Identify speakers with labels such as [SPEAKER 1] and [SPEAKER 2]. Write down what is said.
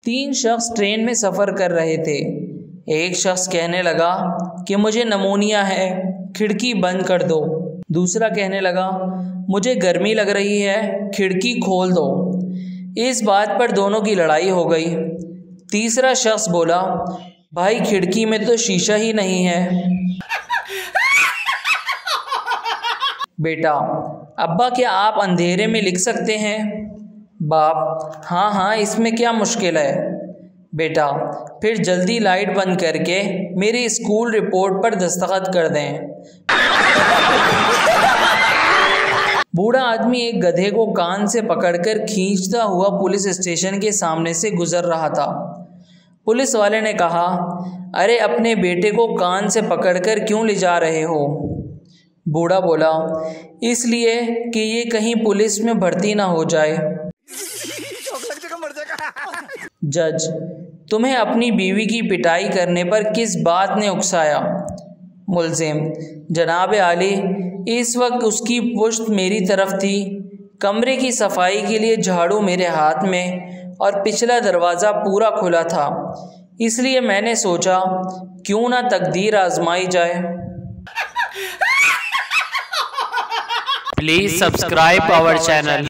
[SPEAKER 1] तीन शख्स ट्रेन में सफ़र कर रहे थे। एक शख्स कहने लगा कि मुझे नमोनिया है, खिड़की बंद कर दो। दूसरा कहने लगा मुझे गर्मी लग रही है, खिड़की खोल दो। इस बात पर दोनों की लड़ाई हो गई। तीसरा शख्स बोला, भाई खिड़की में तो शीशा ही नहीं है। बेटा, अब्बा क्या आप अंधेरे में लिख सकते हैं? बाप, हाँ हाँ, इसमें क्या मुश्किल है। बेटा, फिर जल्दी लाइट बंद करके मेरी स्कूल रिपोर्ट पर दस्तखत कर दें। बूढ़ा आदमी एक गधे को कान से पकड़कर खींचता हुआ पुलिस स्टेशन के सामने से गुजर रहा था। पुलिस वाले ने कहा, अरे अपने बेटे को कान से पकड़कर क्यों ले जा रहे हो? बूढ़ा बोला, इसलिए कि ये कहीं पुलिस में भर्ती ना हो जाए। जज, तुम्हें अपनी बीवी की पिटाई करने पर किस बात ने उकसाया? मुल्जिम, जनाब आली, इस वक्त उसकी पुश्त मेरी तरफ थी, कमरे की सफाई के लिए झाड़ू मेरे हाथ में और पिछला दरवाज़ा पूरा खुला था, इसलिए मैंने सोचा क्यों ना तकदीर आजमाई जाए।
[SPEAKER 2] Please subscribe our channel.